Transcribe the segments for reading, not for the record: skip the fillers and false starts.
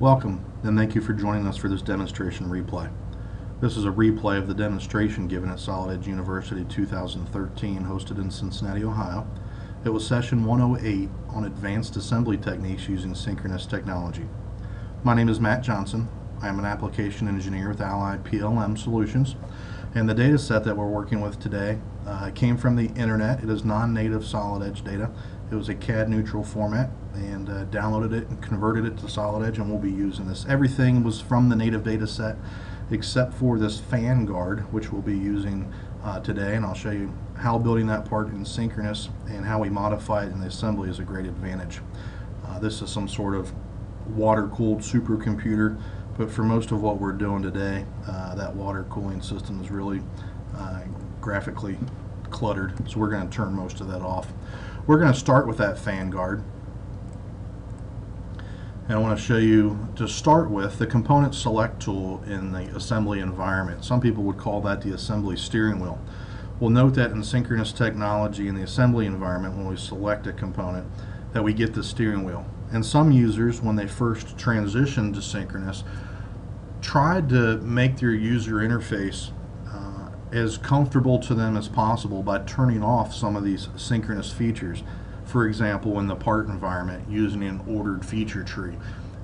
Welcome, and thank you for joining us for this demonstration replay. This is a replay of the demonstration given at Solid Edge University 2013, hosted in Cincinnati, Ohio. It was session 108 on advanced assembly techniques using synchronous technology. My name is Matt Johnson. I am an application engineer with Allied PLM Solutions, and the data set that we're working with today came from the internet. It is non-native Solid Edge data. It was a CAD neutral format, and downloaded it and converted it to Solid Edge, and we'll be using this. Everything was from the native data set except for this fan guard, which we'll be using today, and I'll show you how building that part in Synchronous and how we modify it in the assembly is a great advantage. This is some sort of water-cooled supercomputer, but for most of what we're doing today, that water cooling system is really graphically cluttered, so we're going to turn most of that off. We're going to start with that fan guard, and I want to show you, to start with, the component select tool in the assembly environment. Some people would call that the assembly steering wheel. We'll note that in synchronous technology in the assembly environment, when we select a component, that we get the steering wheel. And some users, when they first transitioned to synchronous, tried to make their user interface as comfortable to them as possible by turning off some of these synchronous features. For example, in the part environment, using an ordered feature tree.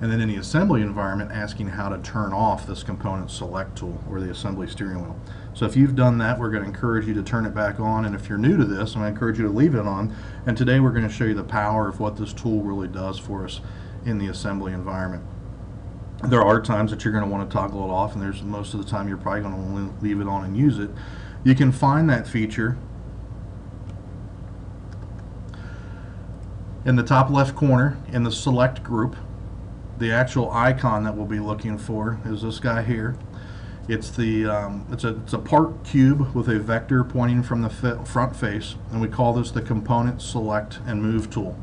And then in the assembly environment, asking how to turn off this component select tool, or the assembly steering wheel. So if you've done that, we're going to encourage you to turn it back on, and if you're new to this, I'm going to encourage you to leave it on. And today we're going to show you the power of what this tool really does for us in the assembly environment. There are times that you're going to want to toggle it off, and there's most of the time you're probably going to want to leave it on and use it. You can find that feature in the top left corner in the select group. The actual icon that we'll be looking for is this guy here. It's a part cube with a vector pointing from the front face, and we call this the component select and move tool.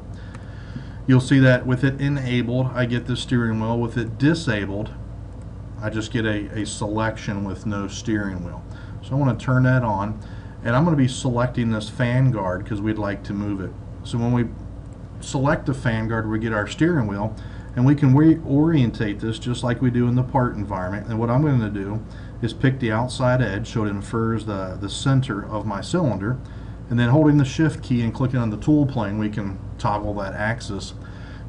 You'll see that with it enabled, I get the steering wheel. With it disabled, I just get a selection with no steering wheel. So I want to turn that on, and I'm going to be selecting this fan guard because we'd like to move it. So when we select the fan guard, we get our steering wheel, and we can reorientate this just like we do in the part environment. And what I'm going to do is pick the outside edge so it infers the center of my cylinder, and then holding the shift key and clicking on the tool plane, we can toggle that axis,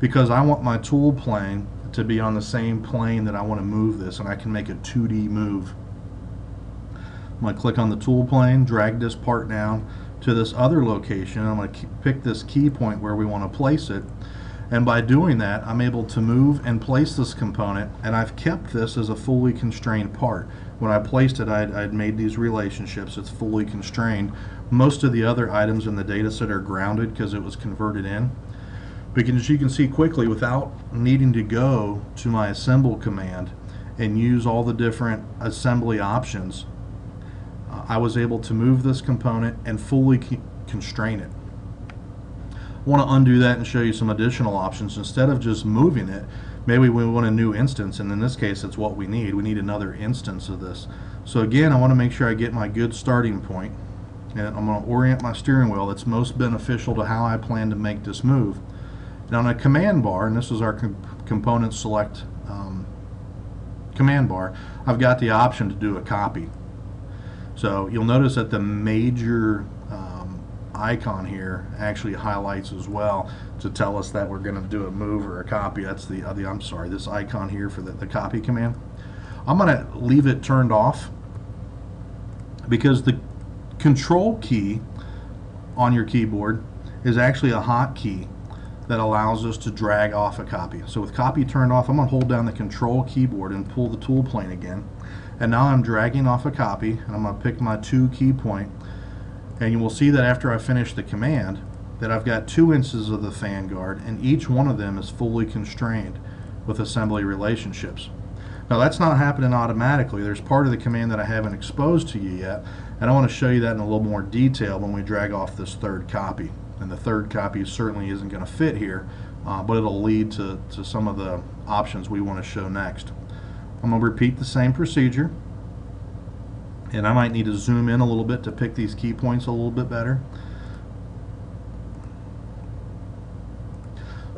because I want my tool plane to be on the same plane that I want to move this, and I can make a 2D move. I'm going to click on the tool plane, drag this part down to this other location. I'm going to pick this key point where we want to place it, and by doing that I'm able to move and place this component, and I've kept this as a fully constrained part. When I placed it, I'd made these relationships. It's fully constrained. Most of the other items in the data set are grounded because it was converted in. But as you can see quickly, without needing to go to my assemble command and use all the different assembly options, I was able to move this component and fully constrain it. I want to undo that and show you some additional options. Instead of just moving it, maybe we want a new instance, and in this case it's what we need. We need another instance of this. So again, I want to make sure I get my good starting point, and I'm going to orient my steering wheel that's most beneficial to how I plan to make this move. And on a command bar, and this is our component select command bar, I've got the option to do a copy. So you'll notice that the major icon here actually highlights as well to tell us that we're going to do a move or a copy. That's this icon here for the copy command. I'm going to leave it turned off because the control key on your keyboard is actually a hotkey that allows us to drag off a copy. So with copy turned off, I'm going to hold down the control keyboard and pull the tool plane again. And now I'm dragging off a copy, and I'm going to pick my 2 key point, and you will see that after I finish the command that I've got 2 instances of the fan guard, and each one of them is fully constrained with assembly relationships. Now that's not happening automatically. There's part of the command that I haven't exposed to you yet, and I want to show you that in a little more detail when we drag off this 3rd copy. And the 3rd copy certainly isn't going to fit here, but it'll lead to some of the options we want to show next. I'm going to repeat the same procedure, and I might need to zoom in a little bit to pick these key points a little bit better.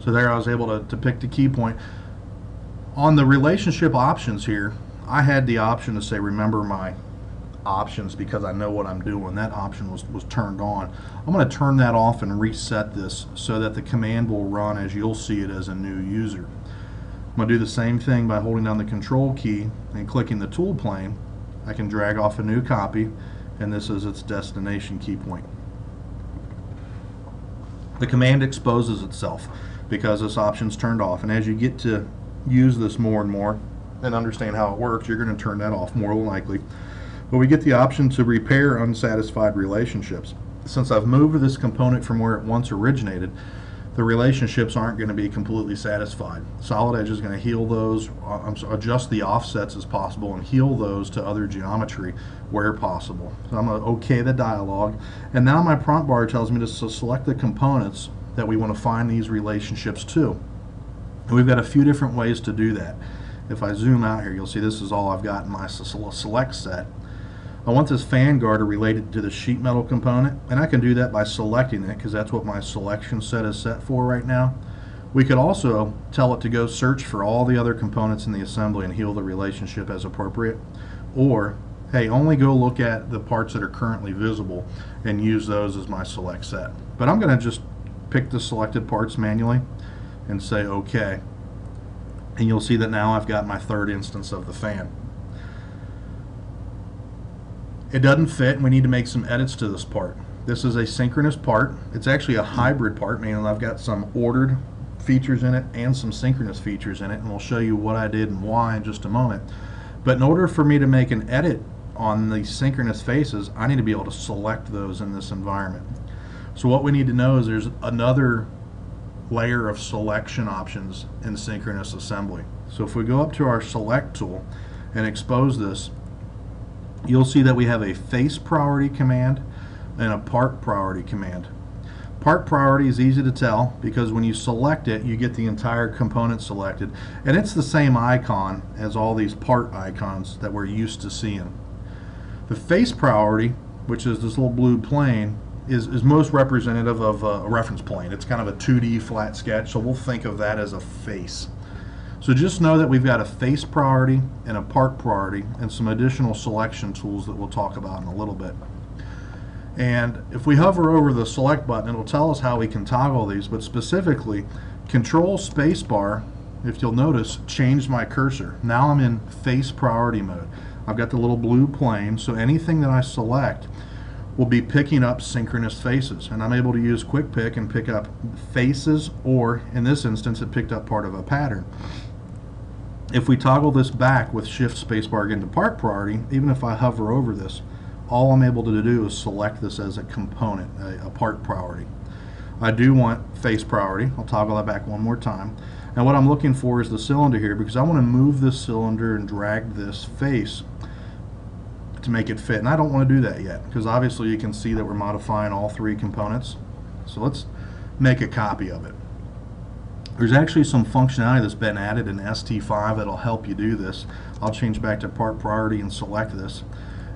So there I was able to pick the key point. On the relationship options here, I had the option to say remember my options because I know what I'm doing. That option was turned on. I'm going to turn that off and reset this so that the command will run as you'll see it as a new user. I'm going to do the same thing by holding down the control key and clicking the tool plane. I can drag off a new copy, and this is its destination key point. The command exposes itself because this option's turned off, and as you get to use this more and more and understand how it works, you're going to turn that off more than likely. But we get the option to repair unsatisfied relationships. Since I've moved this component from where it once originated, the relationships aren't going to be completely satisfied. Solid Edge is going to heal those, adjust the offsets as possible, and heal those to other geometry where possible. So I'm going to OK the dialog, and now my prompt bar tells me to select the components that we want to find these relationships to. And we've got a few different ways to do that. If I zoom out here, you'll see this is all I've got in my select set. I want this fan garter related to the sheet metal component, and I can do that by selecting it because that's what my selection set is set for right now. We could also tell it to go search for all the other components in the assembly and heal the relationship as appropriate, or hey, only go look at the parts that are currently visible and use those as my select set. But I'm going to just pick the selected parts manually and say OK, and you'll see that now I've got my third instance of the fan. It doesn't fit, and we need to make some edits to this part. This is a synchronous part. It's actually a hybrid part, meaning I've got some ordered features in it and some synchronous features in it, and we'll show you what I did and why in just a moment. But in order for me to make an edit on these synchronous faces, I need to be able to select those in this environment. So what we need to know is there's another layer of selection options in synchronous assembly. So if we go up to our select tool and expose this, you'll see that we have a face priority command and a part priority command. Part priority is easy to tell because when you select it, you get the entire component selected, and it's the same icon as all these part icons that we're used to seeing. The face priority, which is this little blue plane, is most representative of a reference plane. It's kind of a 2D flat sketch, so we'll think of that as a face. So just know that we've got a face priority and a part priority and some additional selection tools that we'll talk about in a little bit. And if we hover over the select button, it'll tell us how we can toggle these, but specifically Control Spacebar, if you'll notice, changed my cursor. Now I'm in face priority mode. I've got the little blue plane, so anything that I select will be picking up synchronous faces, and I'm able to use quick pick and pick up faces, or in this instance it picked up part of a pattern. If we toggle this back with Shift Spacebar into part priority, even if I hover over this, all I'm able to do is select this as a component, a part priority. I do want face priority. I'll toggle that back one more time. And what I'm looking for is the cylinder here, because I want to move this cylinder and drag this face to make it fit. And I don't want to do that yet, because obviously you can see that we're modifying all three components. So let's make a copy of it. There's actually some functionality that's been added in ST5 that'll help you do this. I'll change back to part priority and select this,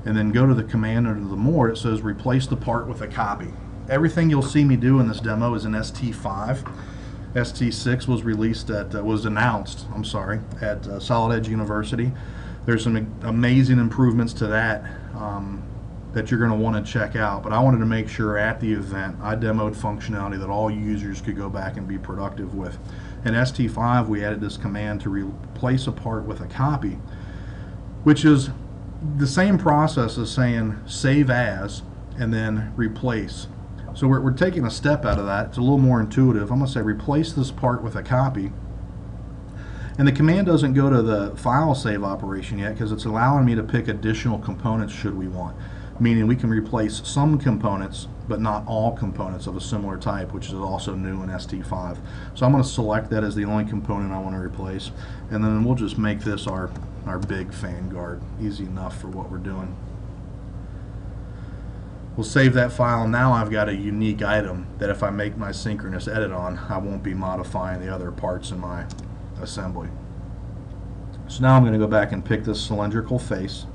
and then go to the command under the more. It says replace the part with a copy. Everything you'll see me do in this demo is in ST5. ST6 was released at announced at Solid Edge University. There's some amazing improvements to that that you're going to want to check out, but I wanted to make sure at the event I demoed functionality that all users could go back and be productive with. In ST5 we added this command to replace a part with a copy, which is the same process as saying save as and then replace. So we're taking a step out of that. It's a little more intuitive. I'm going to say replace this part with a copy. And the command doesn't go to the file save operation yet because it's allowing me to pick additional components should we want. Meaning we can replace some components but not all components of a similar type, which is also new in ST5. So I'm going to select that as the only component I want to replace, and then we'll just make this our big fan guard. Easy enough for what we're doing. We'll save that file. Now I've got a unique item that if I make my synchronous edit on, I won't be modifying the other parts in my assembly. So now I'm going to go back and pick this cylindrical face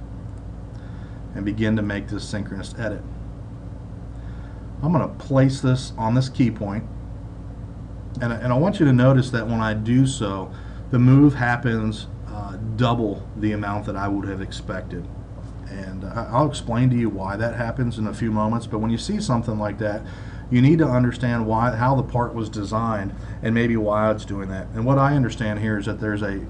and begin to make this synchronous edit. I'm going to place this on this key point, and I want you to notice that when I do so, the move happens double the amount that I would have expected. And I'll explain to you why that happens in a few moments, but when you see something like that, you need to understand how the part was designed and maybe why it's doing that. And what I understand here is that there's a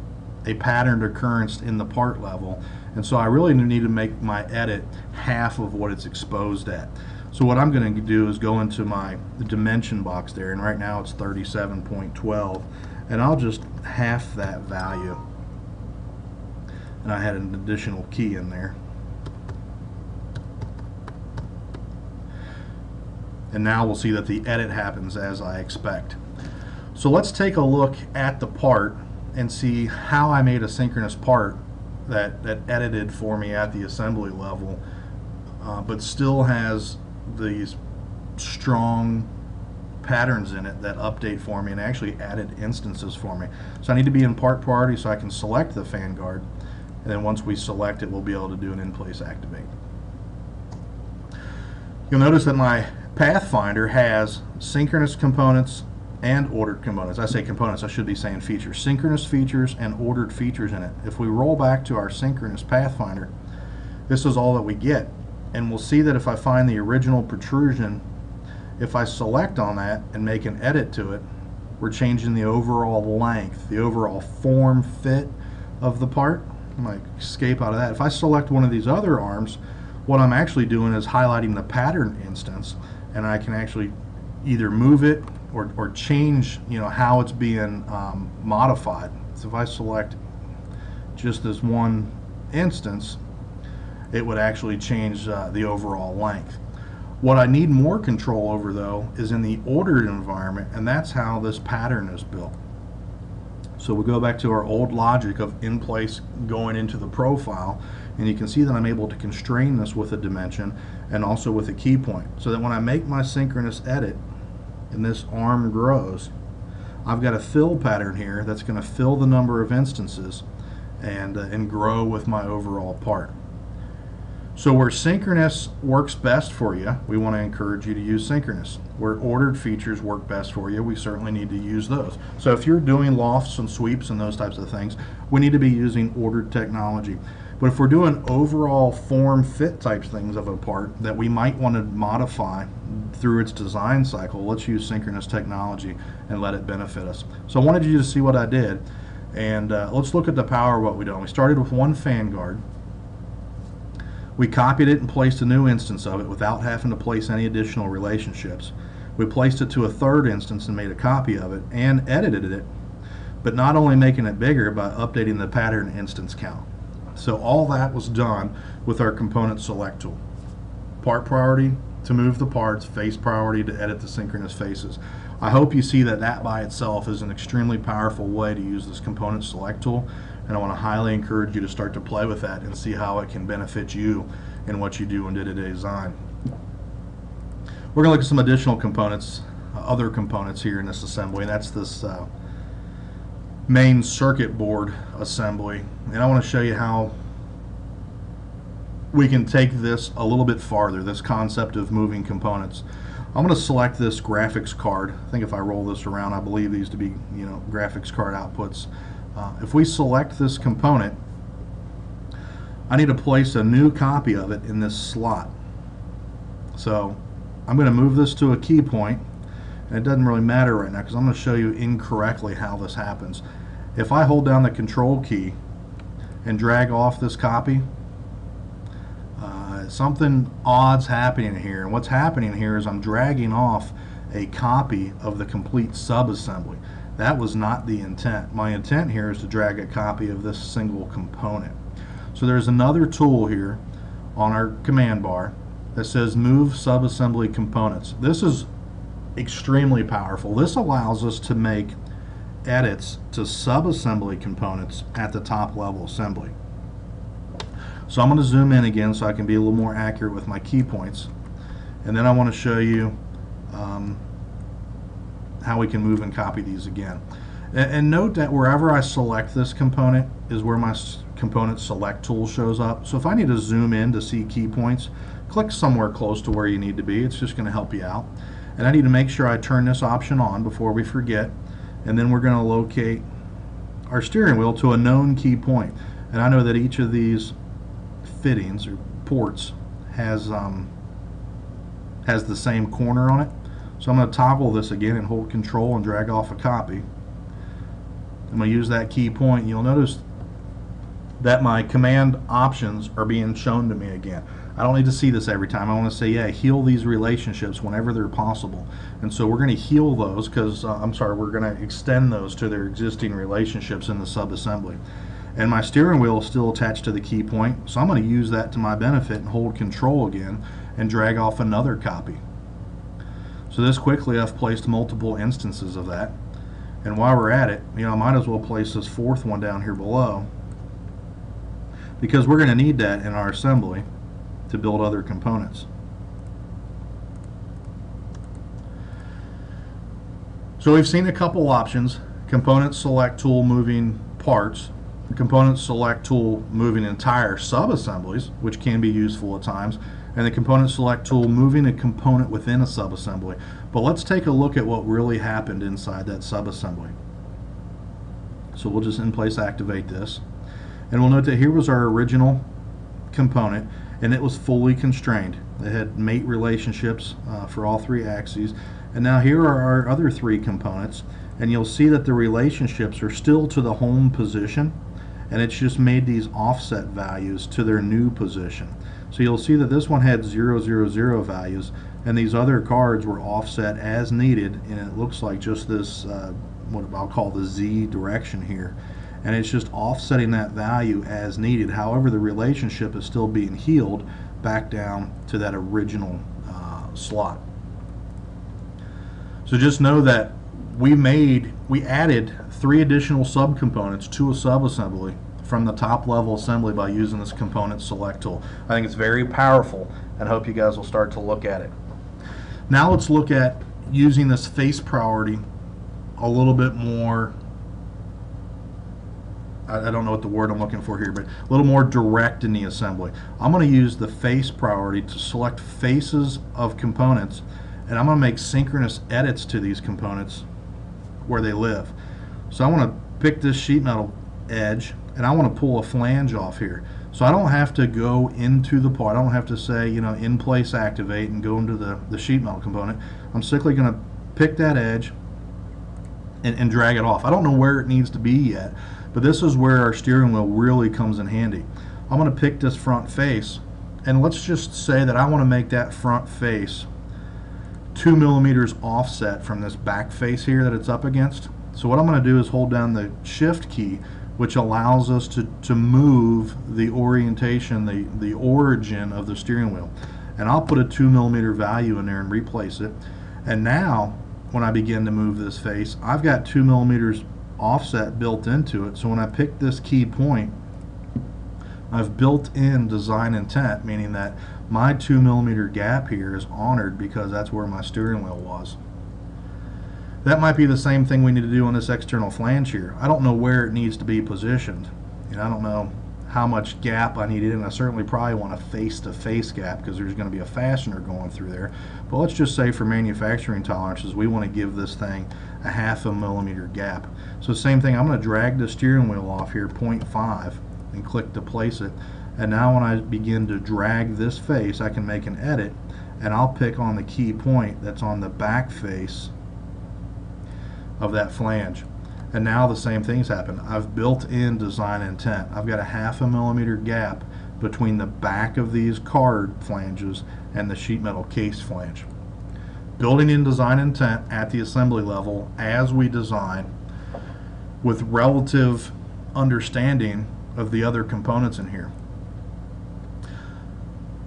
patterned occurrence in the part level, and so I really need to make my edit half of what it's exposed at. So what I'm going to do is go into my dimension box there, and right now it's 37.12, and I'll just half that value. And I had an additional key in there. And now we'll see that the edit happens as I expect. So let's take a look at the part and see how I made a synchronous part that edited for me at the assembly level, but still has these strong patterns in it that update for me and actually added instances for me. So I need to be in part priority so I can select the fan guard, and then once we select it, we'll be able to do an in-place activate. You'll notice that my Pathfinder has synchronous components and ordered components. I say components, I should be saying features. Synchronous features and ordered features in it. If we roll back to our synchronous Pathfinder, this is all that we get. And we'll see that if I find the original protrusion, if I select on that and make an edit to it, we're changing the overall length, the overall form fit of the part. I might escape out of that. If I select one of these other arms, what I'm actually doing is highlighting the pattern instance, and I can actually either move it or change, how it's being modified. So if I select just this one instance, it would actually change the overall length. What I need more control over, though, is in the ordered environment, and that's how this pattern is built. So we'll go back to our old logic of in place going into the profile, and you can see that I'm able to constrain this with a dimension and also with a key point, so that when I make my synchronous edit and this arm grows, I've got a fill pattern here that's going to fill the number of instances and grow with my overall part. So where synchronous works best for you, we want to encourage you to use synchronous. Where ordered features work best for you, we certainly need to use those. So if you're doing lofts and sweeps and those types of things, we need to be using ordered technology. But if we're doing overall form fit type things of a part that we might want to modify through its design cycle, let's use synchronous technology and let it benefit us. So I wanted you to see what I did, and let's look at the power of what we done. We started with one fan guard. We copied it and placed a new instance of it without having to place any additional relationships. We placed it to a third instance and made a copy of it and edited it, but not only making it bigger, but updating the pattern instance count. So all that was done with our component select tool. Part priority to move the parts, face priority to edit the synchronous faces. I hope you see that that by itself is an extremely powerful way to use this component select tool, and I want to highly encourage you to start to play with that and see how it can benefit you in what you do in day-to-day design. We're going to look at some additional components, other components here in this assembly, and that's this main circuit board assembly. And I want to show you how we can take this a little bit farther, this concept of moving components. I'm going to select this graphics card. I think if I roll this around, I believe these to be, graphics card outputs. If we select this component, I need to place a new copy of it in this slot. So I'm going to move this to a key point, and it doesn't really matter right now because I'm going to show you incorrectly how this happens. If I hold down the control key and drag off this copy, something odd's happening here, and what's happening here is I'm dragging off a copy of the complete subassembly. That was not the intent. My intent here is to drag a copy of this single component. So there's another tool here on our command bar that says move subassembly components. This is extremely powerful. This allows us to make edits to subassembly components at the top level assembly. So I'm going to zoom in again so I can be a little more accurate with my key points, and then I want to show you how we can move and copy these again. And note that wherever I select this component is where my component select tool shows up. So if I need to zoom in to see key points, click somewhere close to where you need to be. It's just going to help you out. And I need to make sure I turn this option on before we forget, and then we're going to locate our steering wheel to a known key point. And I know that each of these fittings or ports has the same corner on it. So I'm going to toggle this again and hold control and drag off a copy. I'm going to use that key point. You'll notice that my command options are being shown to me again. I don't need to see this every time. I want to say, yeah, heal these relationships whenever they're possible. And so we're going to heal those because, we're going to extend those to their existing relationships in the subassembly. And my steering wheel is still attached to the key point, so I'm going to use that to my benefit and hold control again and drag off another copy. So this quickly, I've placed multiple instances of that. And while we're at it, I might as well place this fourth one down here below, because we're going to need that in our assembly to build other components. So we've seen a couple options: component select tool moving parts, component select tool moving entire subassemblies, which can be useful at times, and the component select tool moving a component within a subassembly. But let's take a look at what really happened inside that subassembly. So we'll just in place activate this, and we'll note that here was our original component, and it was fully constrained. It had mate relationships for all three axes. And now here are our other three components, and you'll see that the relationships are still to the home position, and it's just made these offset values to their new position. So you'll see that this one had 0, 0, 0 values, and these other cards were offset as needed, and it looks like just this, what I'll call the Z direction here. And it's just offsetting that value as needed. However, the relationship is still being healed back down to that original slot. So just know that we added 3 additional subcomponents to a subassembly from the top level assembly by using this component select tool. I think it's very powerful, and hope you guys will start to look at it. Now let's look at using this face priority a little bit more. I don't know what the word I'm looking for here, but a little more direct in the assembly. I'm going to use the face priority to select faces of components, and I'm going to make synchronous edits to these components where they live. So I want to pick this sheet metal edge, and I want to pull a flange off here. So I don't have to go into the part. I don't have to say, in place activate and go into the sheet metal component. I'm simply going to pick that edge and drag it off. I don't know where it needs to be yet, but this is where our steering wheel really comes in handy. I'm going to pick this front face, and let's just say that I want to make that front face 2 millimeters offset from this back face here that it's up against. So what I'm going to do is hold down the shift key, which allows us to move the orientation, the origin of the steering wheel. And I'll put a 2 millimeter value in there and replace it. And now when I begin to move this face, I've got 2 millimeters offset built into it. So when I pick this key point, I've built in design intent, meaning that my 2 millimeter gap here is honored because that's where my steering wheel was. That might be the same thing we need to do on this external flange here. I don't know where it needs to be positioned. I don't know how much gap I need in. I certainly probably want a face-to-face gap because there's going to be a fastener going through there. But let's just say for manufacturing tolerances, we want to give this thing a 0.5 millimeter gap. So same thing, I'm going to drag the steering wheel off here 0.5 and click to place it. And now when I begin to drag this face, I can make an edit, and I'll pick on the key point that's on the back face of that flange. And now the same things happen. I've built in design intent. I've got a 0.5 millimeter gap between the back of these card flanges and the sheet metal case flange. Building in design intent at the assembly level as we design, with relative understanding of the other components in here.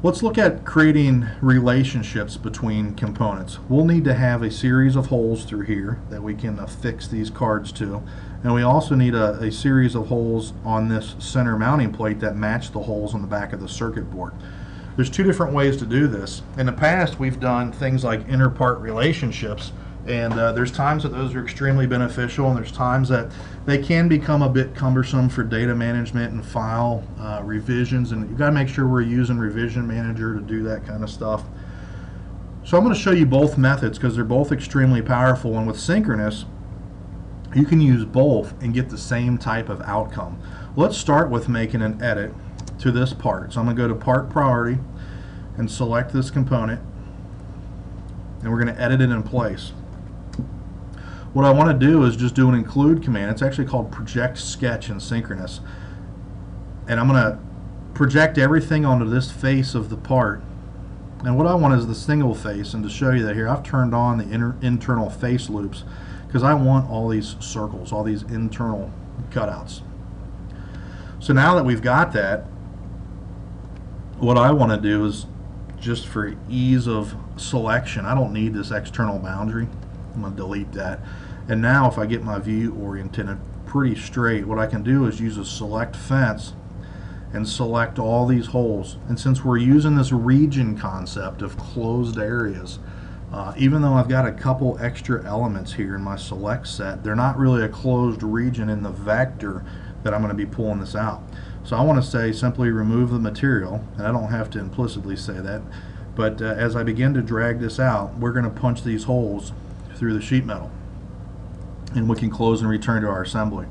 Let's look at creating relationships between components. We'll need to have a series of holes through here that we can affix these cards to, and we also need a series of holes on this center mounting plate that match the holes on the back of the circuit board. There's 2 different ways to do this. In the past, we've done things like interpart relationships, and there's times that those are extremely beneficial, and there's times that they can become a bit cumbersome for data management and file revisions, and you've got to make sure we're using Revision Manager to do that kind of stuff. So I'm going to show you both methods because they're both extremely powerful. And with Synchronous, You can use both and get the same type of outcome. Let's start with making an edit to this part. So I'm going to go to Part Priority and select this component, and we're going to edit it in place. What I want to do is just do an include command. It's actually called Project Sketch in Synchronous. And I'm going to project everything onto this face of the part. And what I want is the single face, and to show you that here, I've turned on the internal face loops because I want all these circles, all these internal cutouts. So now that we've got that, what I want to do is, just for ease of selection, I don't need this external boundary. I'm going to delete that. And now if I get my view oriented pretty straight, what I can do is use a select fence and select all these holes. And since we're using this region concept of closed areas, even though I've got a couple extra elements here in my select set, they're not really a closed region in the vector that I'm going to be pulling this out. So I want to say simply remove the material, and I don't have to implicitly say that, but as I begin to drag this out, we're going to punch these holes through the sheet metal, and we can close and return to our assembly.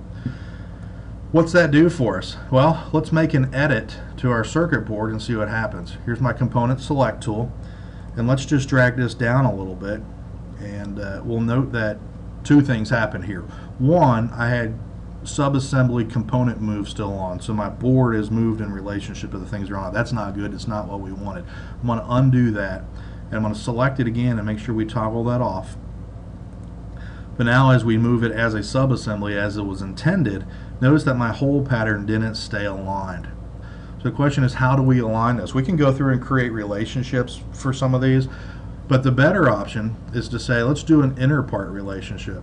What's that do for us? Well, let's make an edit to our circuit board and see what happens. Here's my component select tool, and let's just drag this down a little bit, and we'll note that two things happen here. One, I had sub-assembly component move still on, so my board is moved in relationship to the things that are on it. That's not good. It's not what we wanted. I'm going to undo that, and I'm going to select it again and make sure we toggle that off. But now as we move it as a sub-assembly as it was intended, notice that my hole pattern didn't stay aligned. So the question is, how do we align this? We can go through and create relationships for some of these, but the better option is to say, let's do an interpart relationship.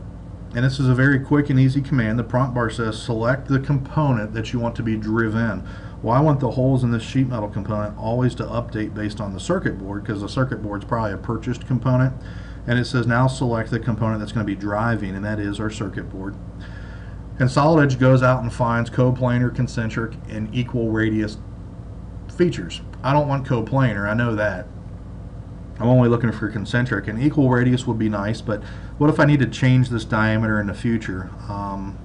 And this is a very quick and easy command. The prompt bar says select the component that you want to be driven. Well, I want the holes in this sheet metal component always to update based on the circuit board, because the circuit board is probably a purchased component. And it says now select the component that's going to be driving, and that is our circuit board. And Solid Edge goes out and finds coplanar, concentric, and equal radius features. I don't want coplanar, I know that. I'm only looking for concentric, and equal radius would be nice, but what if I need to change this diameter in the future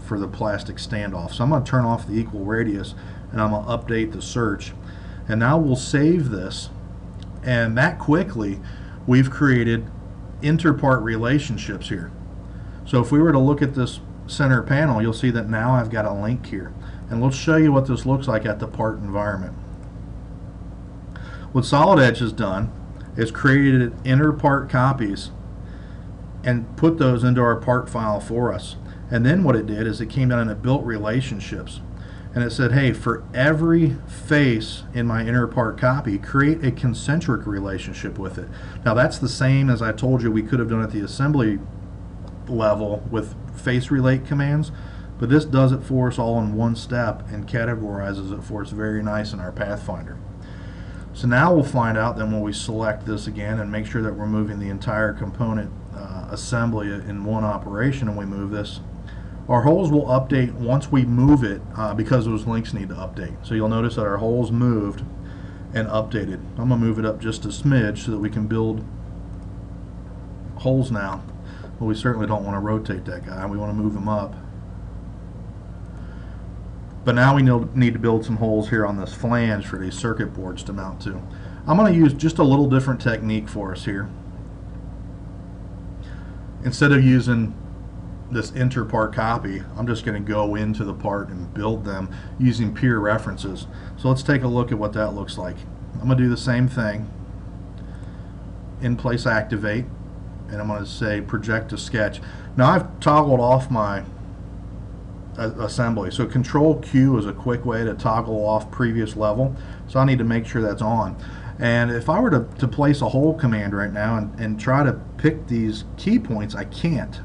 for the plastic standoff? So I'm going to turn off the equal radius, and I'm going to update the search. And now we'll save this, and that quickly we've created interpart relationships here. So if we were to look at this center panel, you'll see that now I've got a link here. And let's show you what this looks like at the part environment. What Solid Edge has done is created interpart copies and put those into our part file for us. And then what it did is it came down and it built relationships. And it said, hey, for every face in my interpart copy, create a concentric relationship with it. Now that's the same as I told you we could have done at the assembly level with face relate commands, but this does it for us all in one step and categorizes it for us very nice in our Pathfinder. So now we'll find out then when we select this again and make sure that we're moving the entire component assembly in one operation, and we move this. Our holes will update once we move it because those links need to update. So you'll notice that our holes moved and updated. I'm going to move it up just a smidge so that we can build holes now. But we certainly don't want to rotate that guy. We want to move him up. But now we need to build some holes here on this flange for these circuit boards to mount to. I'm going to use just a little different technique for us here. Instead of using this interpart copy, I'm just going to go into the part and build them using peer references. So let's take a look at what that looks like. I'm going to do the same thing. In place activate, and I'm going to say project to sketch. Now I've toggled off my assembly, so Control Q is a quick way to toggle off previous level, so I need to make sure that's on. And if I were to place a hole command right now and try to pick these key points, I can't.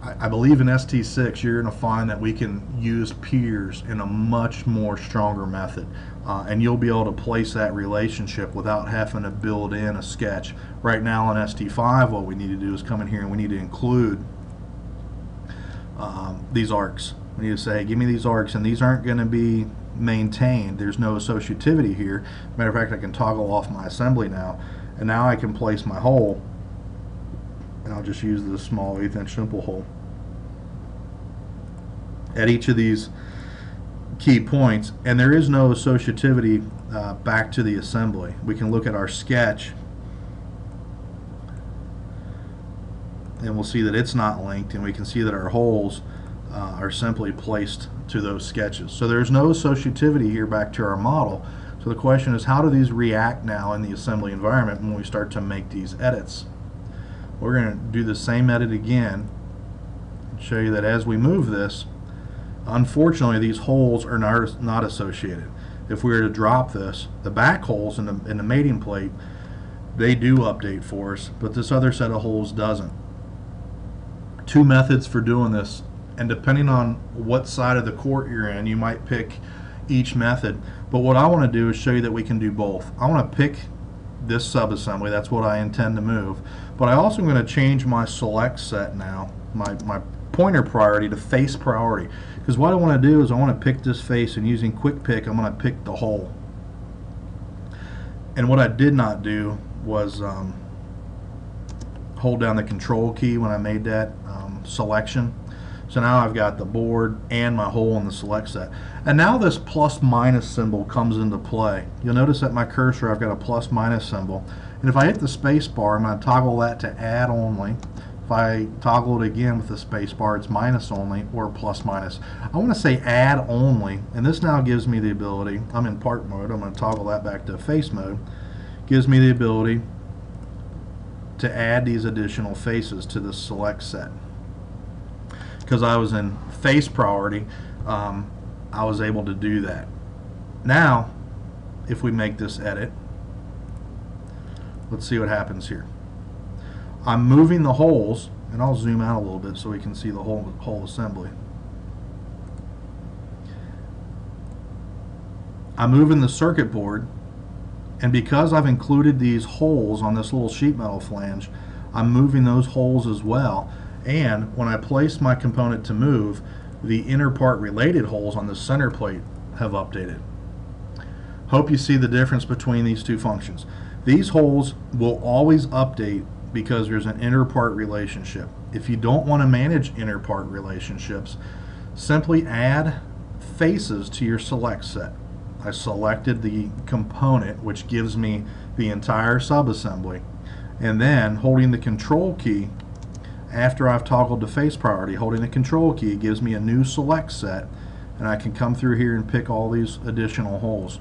I believe in ST6 you're going to find that we can use peers in a much more stronger method, and you'll be able to place that relationship without having to build in a sketch. Right now in ST5 what we need to do is come in here and we need to include these arcs. We need to say, give me these arcs, and these aren't going to be maintained. There's no associativity here. Matter of fact, I can toggle off my assembly now, and now I can place my hole, and I'll just use this small 1/8 inch simple hole. at each of these key points, and there is no associativity back to the assembly. We can look at our sketch and we'll see that it's not linked, and we can see that our holes are simply placed to those sketches. So there's no associativity here back to our model. So the question is, how do these react now in the assembly environment when we start to make these edits? We're going to do the same edit again and show you that as we move this, unfortunately these holes are not associated. If we were to drop this, the back holes in the mating plate, they do update for us, but this other set of holes doesn't. Two methods for doing this, and depending on what side of the court you're in, you might pick each method. But what I want to do is show you that we can do both. I want to pick this subassembly, that's what I intend to move, but I also am going to change my select set now, my pointer priority to face priority, because what I want to do is I want to pick this face, and using quick pick I'm going to pick the hole. And what I did not do was hold down the control key when I made that selection. So now I've got the board and my hole in the select set. And now this plus minus symbol comes into play. You'll notice that my cursor, I've got a plus minus symbol. And if I hit the space bar, I'm going to toggle that to add only. If I toggle it again with the space bar, it's minus only or plus minus. I want to say add only, and this now gives me the ability, I'm in part mode, I'm going to toggle that back to face mode, gives me the ability to add these additional faces to the select set. Because I was in face priority, I was able to do that. Now, if we make this edit, let's see what happens here. I'm moving the holes, and I'll zoom out a little bit so we can see the whole assembly. I'm moving the circuit board, and because I've included these holes on this little sheet metal flange, I'm moving those holes as well. And when I place my component to move, the Interpart related holes on the center plate have updated. Hope you see the difference between these two functions. These holes will always update because there's an Interpart relationship. If you don't want to manage Interpart relationships, simply add faces to your select set. I selected the component, which gives me the entire subassembly, and then holding the control key after I've toggled to face priority, holding the control key gives me a new select set, and I can come through here and pick all these additional holes.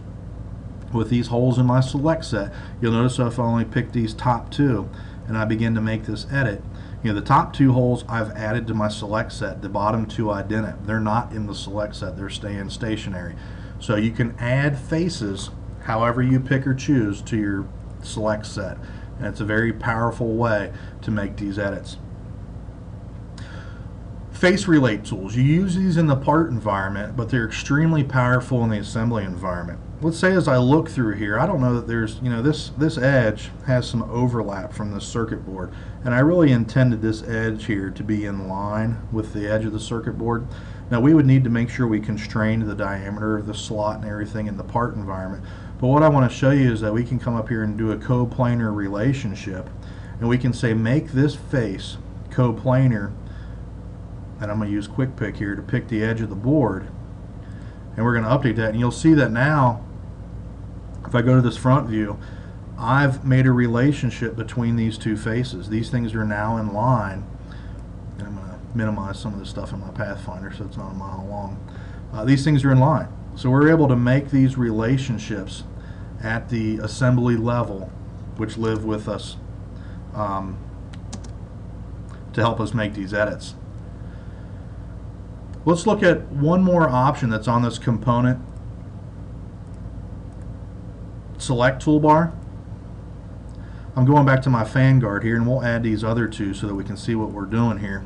With these holes in my select set, you'll notice if I only pick these top two and I begin to make this edit, the top two holes I've added to my select set, the bottom two I didn't. They're not in the select set, they're staying stationary. So you can add faces however you pick or choose to your select set, and it's a very powerful way to make these edits. Face relate tools. You use these in the part environment, but they're extremely powerful in the assembly environment. Let's say as I look through here, I don't know that there's, this edge has some overlap from the circuit board, and I really intended this edge here to be in line with the edge of the circuit board. Now we would need to make sure we constrained the diameter of the slot and everything in the part environment, but what I want to show you is that we can come up here and do a coplanar relationship, and we can say make this face coplanar, and I'm going to use quick pick here to pick the edge of the board, and we're going to update that, and you'll see that now if I go to this front view, I've made a relationship between these two faces. These things are now in line, and I'm going to minimize some of the stuff in my Pathfinder so it's not a mile long. These things are in line, so we're able to make these relationships at the assembly level, which live with us to help us make these edits. Let's look at one more option that's on this component select toolbar. I'm going back to my fan guard here, and we'll add these other two so that we can see what we're doing here.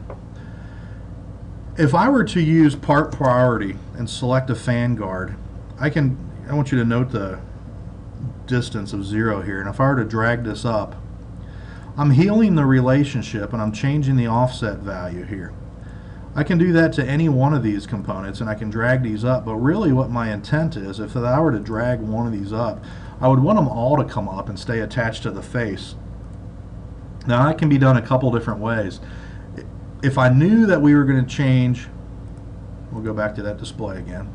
If I were to use part priority and select a fan guard, I want you to note the distance of 0 here, and if I were to drag this up, I'm healing the relationship and I'm changing the offset value here. I can do that to any one of these components, and I can drag these up, but really what my intent is, if I were to drag one of these up, I would want them all to come up and stay attached to the face. Now that can be done a couple different ways. If I knew that we were going to change, we'll go back to that display again.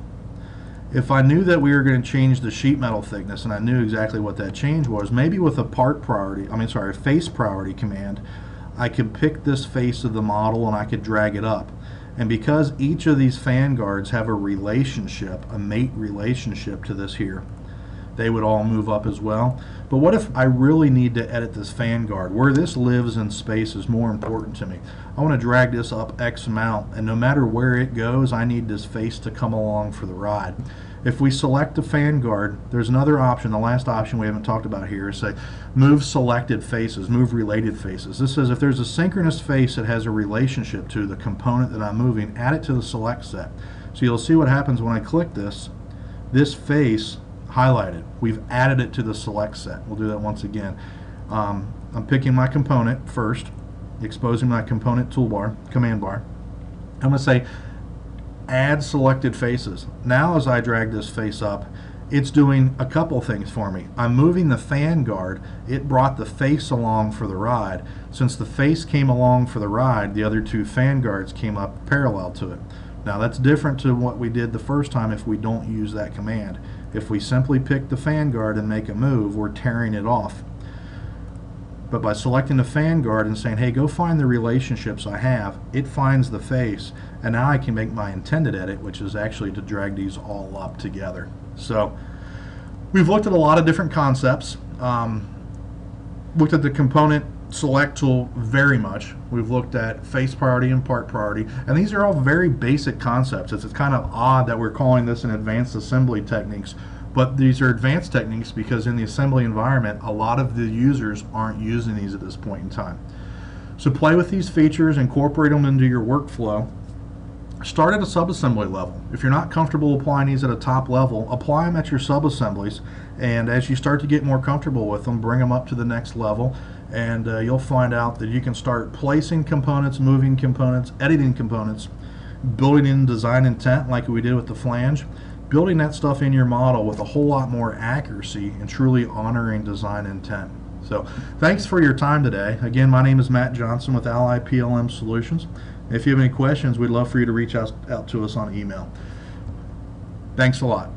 If I knew that we were going to change the sheet metal thickness and I knew exactly what that change was, maybe with a face priority command, I could pick this face of the model and I could drag it up. And because each of these fan guards have a relationship, a mate relationship to this here, they would all move up as well. But what if I really need to edit this fan guard? Where this lives in space is more important to me. I want to drag this up X amount, and no matter where it goes, I need this face to come along for the ride. If we select the fan guard, there's another option. The last option we haven't talked about here is say move selected faces, move related faces. This says if there's a synchronous face that has a relationship to the component that I'm moving, add it to the select set. So you'll see what happens when I click this face highlighted. We've added it to the select set. We'll do that once again. I'm picking my component first, exposing my component toolbar, command bar. I'm going to say add selected faces. Now as I drag this face up, it's doing a couple things for me. I'm moving the fan guard. It brought the face along for the ride. Since the face came along for the ride, the other two fan guards came up parallel to it. Now that's different to what we did the first time if we don't use that command. If we simply pick the fan guard and make a move, we're tearing it off. But by selecting the fan guard and saying, hey, go find the relationships I have, it finds the face, and now I can make my intended edit, which is actually to drag these all up together. So we've looked at a lot of different concepts. Looked at the component select tool very much. We've looked at face priority and part priority, and these are all very basic concepts. It's kind of odd that we're calling this an advanced assembly techniques, but these are advanced techniques because in the assembly environment, a lot of the users aren't using these at this point in time. So play with these features, incorporate them into your workflow. Start at a subassembly level. If you're not comfortable applying these at a top level, apply them at your subassemblies, and as you start to get more comfortable with them, bring them up to the next level, and you'll find out that you can start placing components, moving components, editing components, building in design intent like we did with the flange, building that stuff in your model with a whole lot more accuracy and truly honoring design intent. So thanks for your time today. Again, my name is Matt Johnson with Ally PLM Solutions. If you have any questions, we'd love for you to reach out to us on email. Thanks a lot.